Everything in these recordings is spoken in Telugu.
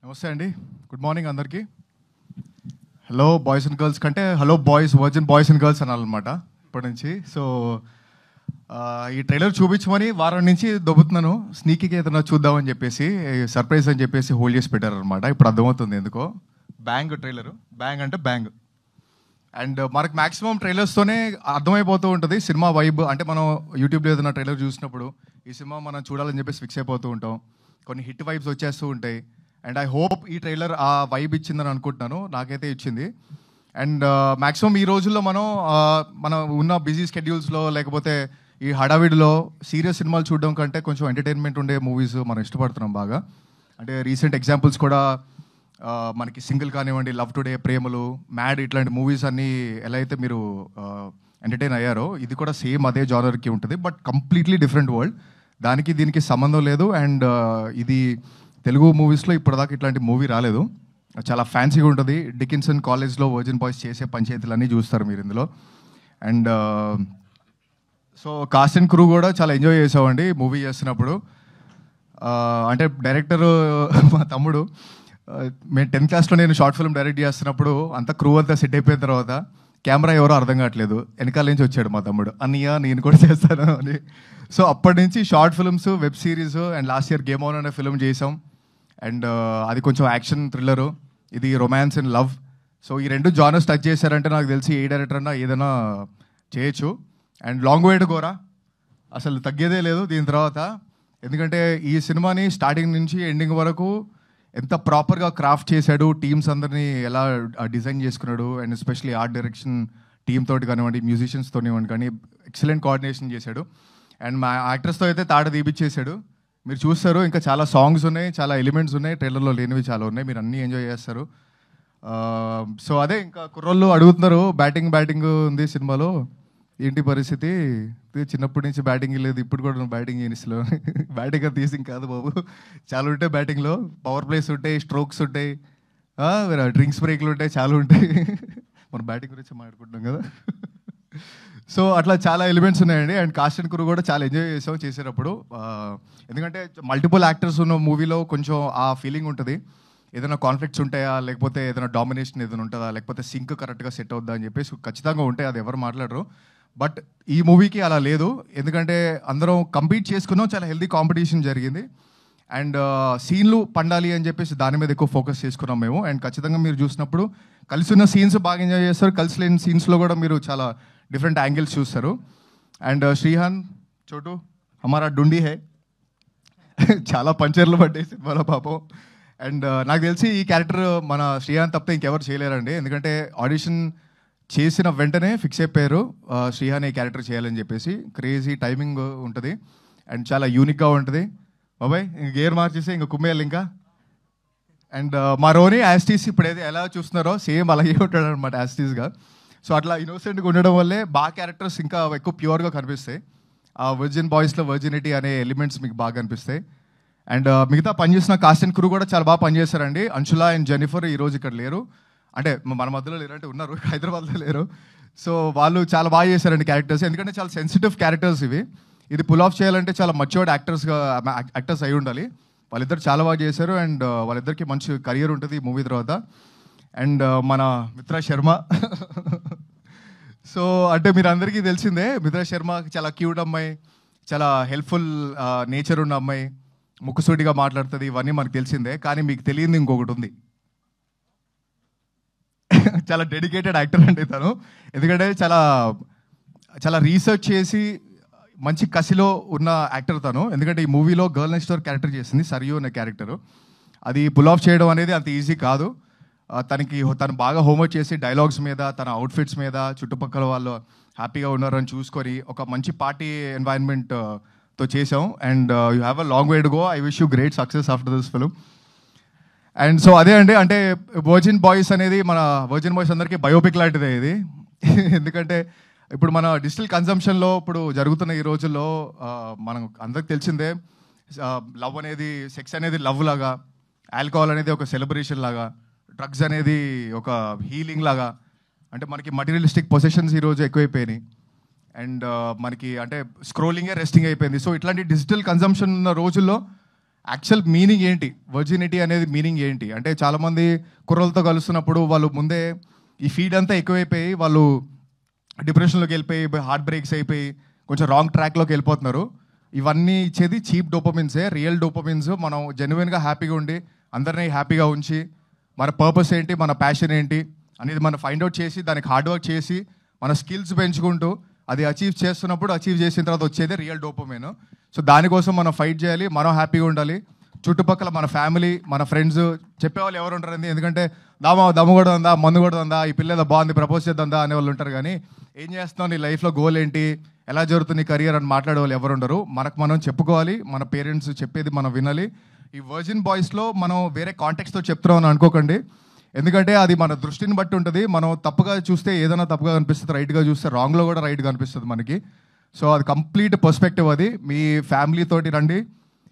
నమస్తే అండి. గుడ్ మార్నింగ్ అందరికీ. హలో బాయ్స్ అండ్ గర్ల్స్ కంటే hello boys, virgin boys and girls అనాలన్నమాట ఇప్పటి నుంచి. సో ఈ ట్రైలర్ చూపించమని వారం నుంచి దొబ్బుతున్నాను, స్నీకీగా ఏదైనా చూద్దామని చెప్పేసి, సర్ప్రైజ్ అని చెప్పేసి హోల్డ్ చేసి పెట్టారనమాట. ఇప్పుడు అర్థమవుతుంది ఎందుకో. బ్యాంగ్ ట్రైలరు, బ్యాంగ్ అంటే బ్యాంగ్. అండ్ మనకు మ్యాక్సిమం ట్రైలర్స్తోనే అర్థమైపోతూ ఉంటుంది సినిమా వైబ్. అంటే మనం యూట్యూబ్లో ఏదైనా ట్రైలర్ చూసినప్పుడు ఈ సినిమా మనం చూడాలని చెప్పేసి ఫిక్స్ అయిపోతూ ఉంటాం, కొన్ని హిట్ వైబ్స్ వచ్చేస్తూ ఉంటాయి. అండ్ ఐ హోప్ ఈ ట్రైలర్ ఆ వైబ్ ఇచ్చిందని అనుకుంటున్నాను, నాకైతే ఇచ్చింది. అండ్ మ్యాక్సిమం ఈ రోజుల్లో మనం ఉన్న బిజీ స్కెడ్యూల్స్లో లేకపోతే ఈ హడావిడిలో సీరియస్ సినిమాలు చూడడం కంటే కొంచెం ఎంటర్టైన్మెంట్ ఉండే మూవీస్ మనం ఇష్టపడుతున్నాం బాగా. అంటే రీసెంట్ ఎగ్జాంపుల్స్ కూడా మనకి సింగిల్ కానివ్వండి, లవ్ టుడే, ప్రేమలు, మ్యాడ్, ఇట్లాంటి మూవీస్ అన్నీ ఎలా అయితే మీరు ఎంటర్టైన్ అయ్యారో ఇది కూడా సేమ్ అదే జానర్కి ఉంటుంది, బట్ కంప్లీట్లీ డిఫరెంట్ వరల్డ్. దానికి దీనికి సంబంధం లేదు. అండ్ ఇది తెలుగు మూవీస్లో ఇప్పటిదాకా ఇట్లాంటి మూవీ రాలేదు. చాలా ఫ్యాన్సీగా ఉంటుంది. డికిన్సన్ కాలేజ్లో వర్జిన్ బాయ్స్ చేసే పంచాయతీలన్నీ చూస్తారు మీరు ఇందులో. And so cost and crew కూడా చాలా ఎంజాయ్ చేసామండి మూవీ చేస్తున్నప్పుడు. అంటే డైరెక్టర్ మా తమ్ముడు, మేము 10th క్లాస్లో నేను షార్ట్ ఫిల్మ్ డైరెక్ట్ చేస్తున్నప్పుడు అంతా క్రూ అంతా సెట్ అయిపోయిన తర్వాత కెమెరా ఎవరో అర్థం కావట్లేదు, వెనకాల నుంచి వచ్చాడు మా తమ్ముడు, అన్నయ్య నేను కూడా చేస్తాను అని. సో అప్పటి నుంచి short films, web series, and last year game on అనే ఫిల్మ్ చేసాం. అండ్ అది కొంచెం యాక్షన్ థ్రిల్లరు, ఇది రొమాన్స్ అండ్ లవ్. సో ఈ రెండు జానర్స్ టచ్ చేశారంటే నాకు తెలిసి ఏ డైరెక్టర్ అన్నా ఏదైనా చేయొచ్చు. And long way to Gora, అసలు తగ్గేదే లేదు దీని తర్వాత. ఎందుకంటే ఈ సినిమాని స్టార్టింగ్ నుంచి ఎండింగ్ వరకు ఎంత ప్రాపర్గా క్రాఫ్ట్ చేశాడు, టీమ్స్ అందరినీ ఎలా డిజైన్ చేసుకున్నాడు, and especially art direction team తోటి కానివ్వండి, మ్యూజిషియన్స్ తోనివ్వండి కానీ ఎక్సలెంట్ కోఆర్డినేషన్ చేశాడు. అండ్ మా యాక్టర్స్తో అయితే తాట తీపిచ్చేసాడు. మీరు చూస్తారు, ఇంకా చాలా సాంగ్స్ ఉన్నాయి, చాలా ఎలిమెంట్స్ ఉన్నాయి, ట్రైలర్లో లేనివి చాలా ఉన్నాయి, మీరు అన్నీ ఎంజాయ్ చేస్తారు. సో అదే, ఇంకా కుర్రోళ్ళు అడుగుతున్నారు బ్యాటింగ్ ఉంది సినిమాలో, ఏంటి పరిస్థితి, చిన్నప్పటి నుంచి బ్యాటింగ్ లేదు, ఇప్పుడు కూడా బ్యాటింగ్ ఇనిస్లో బ్యాటింగ్ తీసి కాదు బాబు, చాలా ఉంటాయి బ్యాటింగ్లో. పవర్ ప్లేస్ ఉంటాయి, స్ట్రోక్స్ ఉంటాయి, డ్రింక్స్ బ్రేక్లు ఉంటాయి, చాలా ఉంటాయి. మనం బ్యాటింగ్ గురించి మాట్లాడుకుంటున్నాం కదా. సో అట్లా చాలా ఎలిమెంట్స్ ఉన్నాయండి. అండ్ కాస్ట్ అండ్ క్రూ కూడా చాలా ఎంజాయ్ చేసాం చేసేటప్పుడు. ఎందుకంటే మల్టిపుల్ యాక్టర్స్ ఉన్న మూవీలో కొంచెం ఆ ఫీలింగ్ ఉంటుంది. ఏదైనా కాన్ఫ్లిక్ట్స్ ఉంటాయా, లేకపోతే ఏదైనా డామినేషన్ ఏదైనా ఉంటుందా, లేకపోతే సింక్ కరెక్ట్గా సెట్ అవుద్దా అని చెప్పేసి ఖచ్చితంగా ఉంటాయి, అది ఎవరు మాట్లాడరు. బట్ ఈ మూవీకి అలా లేదు, ఎందుకంటే అందరం కంపీట్ చేసుకున్నాం, చాలా హెల్దీ కాంపిటీషన్ జరిగింది. అండ్ సీన్లు పండాలి అని చెప్పేసి దాని మీద ఎక్కువ ఫోకస్ చేసుకున్నాం మేము. అండ్ ఖచ్చితంగా మీరు చూసినప్పుడు కలిసి ఉన్న సీన్స్ బాగా ఎంజాయ్ చేస్తారు, కలిసి లేని సీన్స్లో కూడా మీరు చాలా డిఫరెంట్ యాంగిల్స్ చూస్తారు. అండ్ శ్రీహాన్, చోటు హమారా డుండి హే, చాలా పంచర్లు పడ్డాయి సినిమాలో పాపం. అండ్ నాకు తెలిసి ఈ క్యారెక్టర్ మన శ్రీహాన్ తప్పితే ఇంకెవరు చేయలేరండి, ఎందుకంటే ఆడిషన్ చేసిన వెంటనే ఫిక్స్ అయిపోయారు శ్రీహాన్ ఈ క్యారెక్టర్ చేయాలని చెప్పేసి. క్రేజీ టైమింగ్ ఉంటుంది అండ్ చాలా యూనిక్గా ఉంటుంది. బాబాయ్ ఇంక గేర్ మార్చేసి ఇంక కుమ్మేయాలి ఇంకా. అండ్ మా రోని యాస్టీస్ ఇప్పుడు ఎలా చూస్తున్నారో సేమ్ అలాగే ఉంటాడు అనమాట యాస్టీస్గా. సో అట్లా ఇన్నోసెంట్గా ఉండడం వల్లే బాగా క్యారెక్టర్స్ ఇంకా ఎక్కువ ప్యూర్గా కనిపిస్తాయి. ఆ వర్జిన్ బాయ్స్లో వర్జినిటీ అనే ఎలిమెంట్స్ మీకు బాగా కనిపిస్తాయి. అండ్ మిగతా పనిచేసిన కాస్ట్ అండ్ క్రూ కూడా చాలా బాగా పనిచేస్తారండి. అంశుల అండ్ జెనిఫర్ ఈరోజు ఇక్కడ లేరు, అంటే మన మధ్యలో లేరంటే ఉన్నారు, హైదరాబాద్లో లేరు. సో వాళ్ళు చాలా బాగా చేశారండి క్యారెక్టర్స్, ఎందుకంటే చాలా సెన్సిటివ్ క్యారెక్టర్స్ ఇవి. ఇది పుల్ ఆఫ్ చేయాలంటే చాలా మచ్యూర్డ్ యాక్టర్స్ అయి ఉండాలి. వాళ్ళిద్దరు చాలా బాగా చేశారు. అండ్ వాళ్ళిద్దరికి మంచి కెరియర్ ఉంటుంది ఈ మూవీ తర్వాత. అండ్ మన మిత్రా శర్మ సో అంటే మీరు అందరికీ తెలిసిందే, మిత్రా శర్మ చాలా క్యూట్ అమ్మాయి, చాలా హెల్ప్ఫుల్ నేచర్ ఉన్న అమ్మాయి, ముక్కుసూటిగా మాట్లాడుతుంది, ఇవన్నీ మనకు తెలిసిందే. కానీ మీకు తెలియదు ఇంకొకటి ఉంది, చాలా డెడికేటెడ్ యాక్టర్ అండి తను. ఎందుకంటే చాలా చాలా రీసెర్చ్ చేసి మంచి కసిలో ఉన్న యాక్టర్ తను. ఎందుకంటే ఈ మూవీలో గర్ల్ నెక్స్ట్ డోర్ క్యారెక్టర్ చేసింది సరియు అనే క్యారెక్టరు. అది పుల్ ఆఫ్ చేయడం అనేది అంత ఈజీ కాదు. తను బాగా హోంవర్క్ చేసి డైలాగ్స్ మీద, తన అవుట్ఫిట్స్ మీద, చుట్టుపక్కల వాళ్ళు హ్యాపీగా ఉన్నారని చూసుకొని ఒక మంచి పార్టీ ఎన్వైరన్మెంట్తో చేసాం. And you have a long way to go. I wish you great success after this film. And so అదే అండి, అంటే వర్జిన్ బాయ్స్ అనేది మన వర్జిన్ బాయ్స్ అందరికీ బయోపిక్ లాంటిదే ఇది. ఎందుకంటే ఇప్పుడు మన డిజిటల్ కన్జంప్షన్లో ఇప్పుడు జరుగుతున్న ఈ రోజుల్లో మనం అందరికి తెలిసిందే, లవ్ అనేది, సెక్స్ అనేది లవ్ లాగా, ఆల్కహాల్ అనేది ఒక సెలబ్రేషన్ లాగా, డ్రగ్స్ అనేది ఒక హీలింగ్ లాగా, అంటే మనకి మటీరియలిస్టిక్ పొసెషన్స్ ఈరోజు ఎక్కువైపోయినాయి. అండ్ మనకి అంటే స్క్రోలింగే రెస్టింగ్ అయిపోయింది. సో ఇట్లాంటి డిజిటల్ కన్జంప్షన్ ఉన్న రోజుల్లో యాక్చువల్ మీనింగ్ ఏంటి, వర్జినిటీ అనేది మీనింగ్ ఏంటి అంటే చాలామంది కుర్రలతో కలుస్తున్నప్పుడు వాళ్ళు ముందే ఈ ఫీడ్ అంతా ఎక్కువైపోయి వాళ్ళు డిప్రెషన్లోకి వెళ్ళిపోయి హార్ట్ బ్రేక్స్ అయిపోయి కొంచెం రాంగ్ ట్రాక్లోకి వెళ్ళిపోతున్నారు. ఇవన్నీ ఇచ్చేది చీప్ డోపమిన్సే. రియల్ డోపమిన్స్ మనం జెన్యున్గా హ్యాపీగా ఉండి అందరినీ హ్యాపీగా ఉంచి మన పర్పస్ ఏంటి, మన ప్యాషన్ ఏంటి అనేది మనం ఫైండ్ అవుట్ చేసి దానికి హార్డ్ వర్క్ చేసి మన స్కిల్స్ పెంచుకుంటూ అది అచీవ్ చేస్తున్నప్పుడు అచీవ్ చేసిన తర్వాత వచ్చేది రియల్ డోపమైన్. సో దానికోసం మనం ఫైట్ చేయాలి, మనం హ్యాపీగా ఉండాలి. చుట్టుపక్కల మన ఫ్యామిలీ, మన ఫ్రెండ్స్ చెప్పేవాళ్ళు ఎవరు ఉంటారండి, ఎందుకంటే దమ్ము కూడా ఉందా, మందు కూడా ఉందా, ఈ పిల్ల బాగుంది ప్రపోజ్ చేద్దా అనేవాళ్ళు ఉంటారు. కానీ ఏం చేస్తున్నావు, నీ లైఫ్లో గోల్ ఏంటి, ఎలా జరుగుతుంది నీ కెరియర్ అని మాట్లాడే వాళ్ళు ఎవరు ఉండరు. మనకు మనం చెప్పుకోవాలి, మన పేరెంట్స్ చెప్పేది మనం వినాలి. ఈ వర్జిన్ బాయ్స్లో మనం వేరే కాంటెక్స్తో చెప్తున్నాం అని అనుకోకండి, ఎందుకంటే అది మన దృష్టిని బట్టి ఉంటుంది. మనం తప్పుగా చూస్తే ఏదైనా తప్పుగా కనిపిస్తుంది, రైట్గా చూస్తే రాంగ్లో కూడా రైట్గా అనిపిస్తుంది మనకి. సో అది కంప్లీట్ పర్స్పెక్టివ్. అది మీ ఫ్యామిలీతోటి రండి,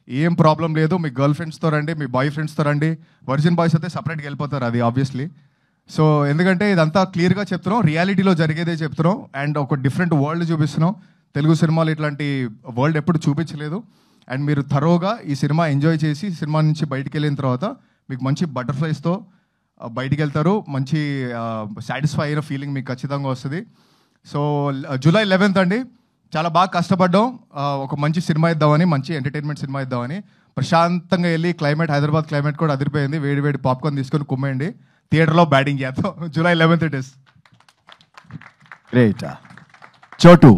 ఏం ప్రాబ్లం లేదు. మీ గర్ల్ ఫ్రెండ్స్తో రండి, మీ బాయ్ ఫ్రెండ్స్తో రండి. వర్జిన్ బాయ్స్ అయితే సపరేట్గా వెళ్ళిపోతారు, అది ఆబ్వియస్లీ. సో ఎందుకంటే ఇదంతా క్లియర్గా చెప్తున్నాం, రియాలిటీలో జరిగేదే చెప్తున్నాం అండ్ ఒక డిఫరెంట్ వరల్డ్ చూపిస్తున్నాం. తెలుగు సినిమాలు ఇట్లాంటి వరల్డ్ ఎప్పుడు చూపించలేదు. అండ్ మీరు థరోగా ఈ సినిమా ఎంజాయ్ చేసి సినిమా నుంచి బయటికి వెళ్ళిన తర్వాత మీకు మంచి బటర్ఫ్లైస్తో బయటికి వెళ్తారు, మంచి సాటిస్ఫై అయిన ఫీలింగ్ మీకు ఖచ్చితంగా వస్తుంది. సో జూలై 11th అండి, చాలా బాగా కష్టపడ్డాం. ఒక మంచి సినిమా ఇద్దామని, మంచి ఎంటర్టైన్మెంట్ సినిమా ఇద్దామని ప్రశాంతంగా వెళ్ళి క్లైమేట్, హైదరాబాద్ క్లైమేట్ కూడా అదిరిపోయింది. వేడి వేడి పాప్కార్న్ తీసుకొని కుమ్మేయండి, థియేటర్లో బ్యాటింగ్ చేద్దాం. July 11th it is. Great. చోటు.